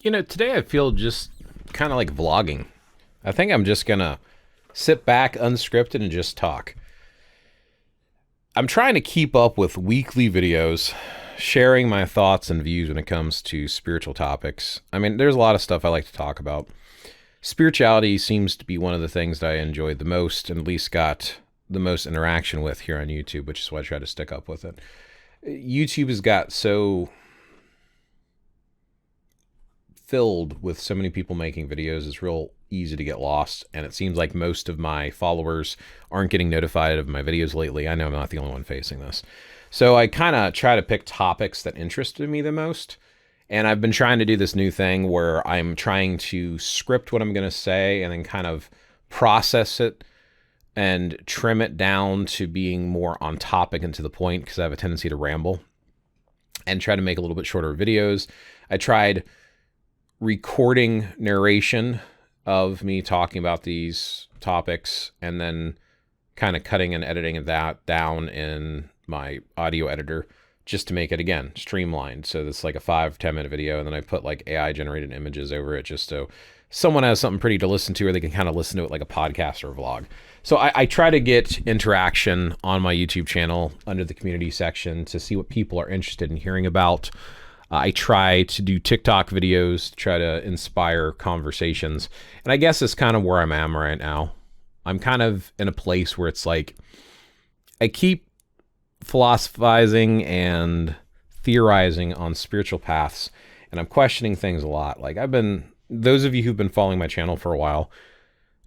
Today I feel just kind of like vlogging. I think I'm just going to sit back unscripted and just talk. I'm trying to keep up with weekly videos, sharing my thoughts and views when it comes to spiritual topics. I mean, there's a lot of stuff I like to talk about. Spirituality seems to be one of the things that I enjoyed the most and at least got the most interaction with here on YouTube, which is why I try to stick up with it. YouTube has got so filled with so many people making videos, it's real easy to get lost. And it seems like most of my followers aren't getting notified of my videos lately. I know I'm not the only one facing this. So I kind of try to pick topics that interested me the most. And I've been trying to do this new thing where I'm trying to script what I'm going to say and then kind of process it and trim it down to being more on topic and to the point, because I have a tendency to ramble, and try to make a little bit shorter videos. I tried recording narration of me talking about these topics and then kind of cutting and editing that down in my audio editor just to make it, again, streamlined. So it's like a 5-10 minute video, and then I put like AI generated images over it just so someone has something pretty to listen to, or they can kind of listen to it like a podcast or a vlog. So I try to get interaction on my YouTube channel under the community section to see what people are interested in hearing about. I try to do TikTok videos to try to inspire conversations. And I guess it's kind of where I'm at right now. I'm kind of in a place where it's like I keep philosophizing and theorizing on spiritual paths, and I'm questioning things a lot. Like those of you who've been following my channel for a while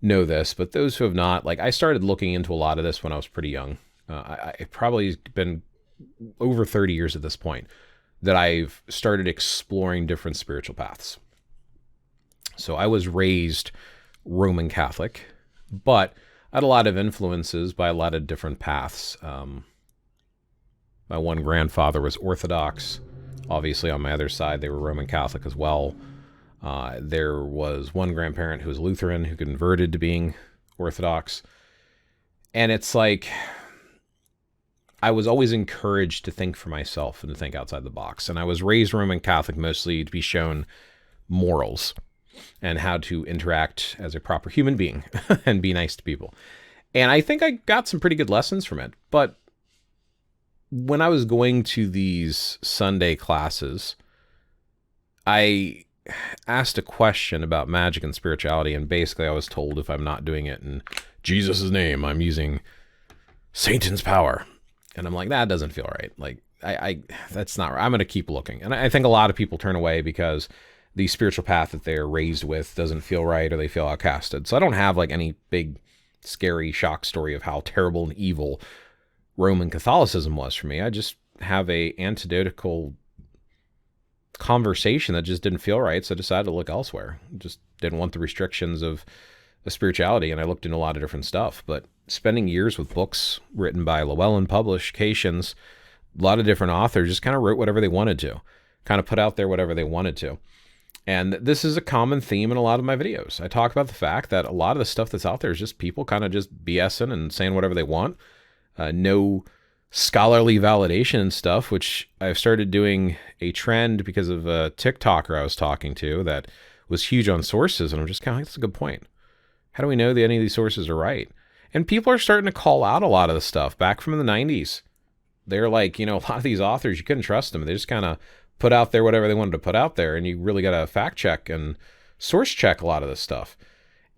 know this, but those who have not, like I started looking into a lot of this when I was pretty young. I probably been over 30 years at this point that I've started exploring different spiritual paths. So I was raised Roman Catholic, but I had a lot of influences by a lot of different paths. My one grandfather was Orthodox. Obviously, on my other side, they were Roman Catholic as well. There was one grandparent who was Lutheran who converted to being Orthodox. And it's like I was always encouraged to think for myself and to think outside the box. And I was raised Roman Catholic mostly to be shown morals and how to interact as a proper human being and be nice to people. And I think I got some pretty good lessons from it. But when I was going to these Sunday classes, I asked a question about magic and spirituality, and basically I was told if I'm not doing it in Jesus' name, I'm using Satan's power. And I'm like, that doesn't feel right. Like, that's not right. I'm going to keep looking. And I think a lot of people turn away because the spiritual path that they're raised with doesn't feel right, or they feel outcasted. So I don't have like any big, scary shock story of how terrible and evil Roman Catholicism was for me. I just have a antithetical conversation that just didn't feel right, so I decided to look elsewhere. Just didn't want the restrictions of spirituality, and I looked into a lot of different stuff. But spending years with books written by Llewellyn Publications, a lot of different authors just kind of wrote whatever they wanted to, kind of put out there whatever they wanted to. And this is a common theme in a lot of my videos. I talk about the fact that a lot of the stuff that's out there is just people kind of just BSing and saying whatever they want. No scholarly validation and stuff, which I've started doing a trend because of a TikToker I was talking to that was huge on sources. And I'm just kind of like, that's a good point. How do we know that any of these sources are right? And people are starting to call out a lot of the stuff back from the 90s. They're like, a lot of these authors, you couldn't trust them. They just kind of put out there whatever they wanted to put out there. And you really got to fact check and source check a lot of this stuff.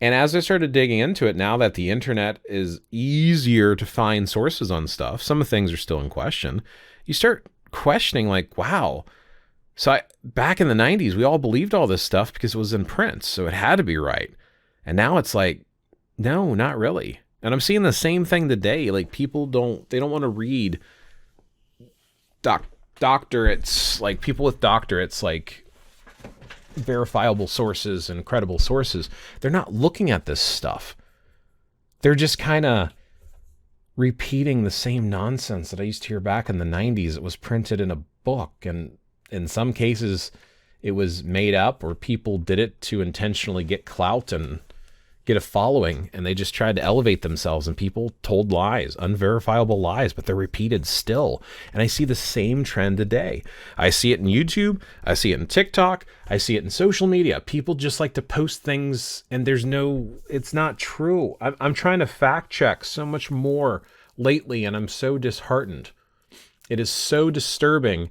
And as I started digging into it, now that the internet is easier to find sources on stuff, some of the things are still in question. You start questioning like, wow. So back in the 90s, we all believed all this stuff because it was in print. So it had to be right. And now it's like, no, not really. And I'm seeing the same thing today. Like people don't want to read doctorates, like people with doctorates, like verifiable sources and credible sources. They're not looking at this stuff. They're just kind of repeating the same nonsense that I used to hear back in the 90s. It was printed in a book, and in some cases it was made up, or people did it to intentionally get clout and get a following, and they just tried to elevate themselves, and people told lies, unverifiable lies, but they're repeated still. And I see the same trend today. I see it in YouTube, I see it in TikTok, I see it in social media. People just like to post things and it's not true. I'm trying to fact check so much more lately, and I'm so disheartened. It is so disturbing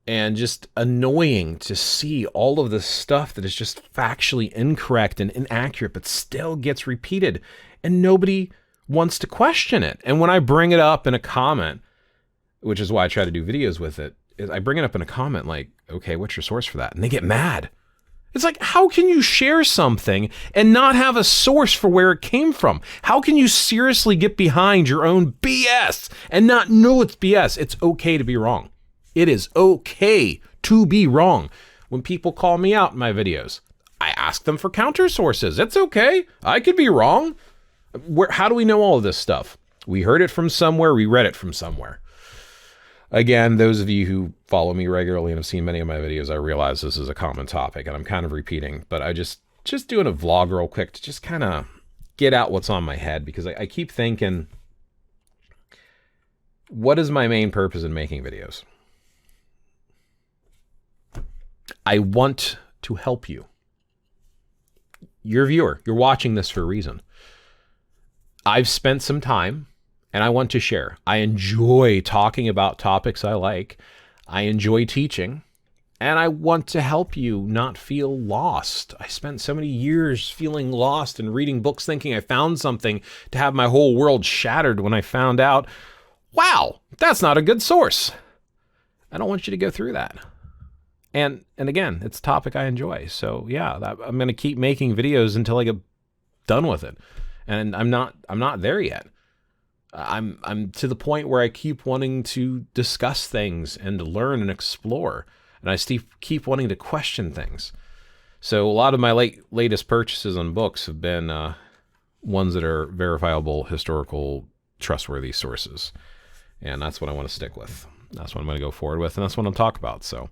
and just annoying to see all of this stuff that is just factually incorrect and inaccurate, but still gets repeated, and nobody wants to question it. And when I bring it up in a comment, which is why I try to do videos with it, is I bring it up in a comment like, okay, what's your source for that? And they get mad. It's like, how can you share something and not have a source for where it came from? How can you seriously get behind your own BS and not know it's BS? It's okay to be wrong. It is okay to be wrong. When people call me out in my videos, I ask them for counter sources. It's okay. I could be wrong. How do we know all of this stuff? We heard it from somewhere. We read it from somewhere. Again, those of you who follow me regularly and have seen many of my videos, I realize this is a common topic and I'm kind of repeating, but I just doing a vlog real quick to just kind of get out what's on my head, because I keep thinking, what is my main purpose in making videos? I want to help you. You're a viewer. You're watching this for a reason. I've spent some time and I want to share. I enjoy talking about topics I like. I enjoy teaching, and I want to help you not feel lost. I spent so many years feeling lost and reading books thinking I found something, to have my whole world shattered when I found out, wow, that's not a good source. I don't want you to go through that. And again, it's a topic I enjoy. So yeah, I'm going to keep making videos until I get done with it. And I'm not there yet. I'm to the point where I keep wanting to discuss things and to learn and explore. And I keep wanting to question things. So a lot of my latest purchases on books have been ones that are verifiable, historical, trustworthy sources. And that's what I want to stick with. That's what I'm going to go forward with, and that's what I'll talk about. So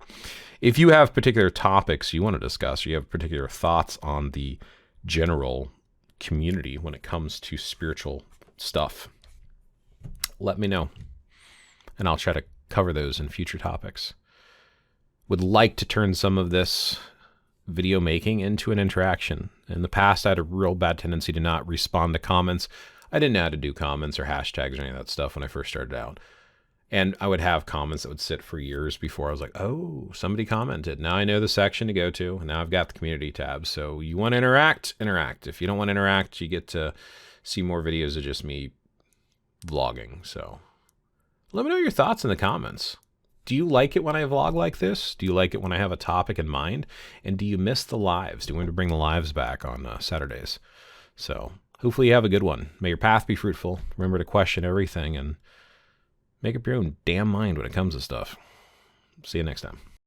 if you have particular topics you want to discuss, or you have particular thoughts on the general community when it comes to spiritual stuff, let me know, and I'll try to cover those in future topics. Would like to turn some of this video making into an interaction. In the past, I had a real bad tendency to not respond to comments. I didn't know how to do comments or hashtags or any of that stuff when I first started out. And I would have comments that would sit for years before I was like, oh, somebody commented. Now I know the section to go to. Now I've got the community tab. So you want to interact? Interact. If you don't want to interact, you get to see more videos of just me vlogging. So let me know your thoughts in the comments. Do you like it when I vlog like this? Do you like it when I have a topic in mind? And do you miss the lives? Do you want to bring the lives back on Saturdays? So hopefully you have a good one. May your path be fruitful. Remember to question everything and make up your own damn mind when it comes to stuff. See you next time.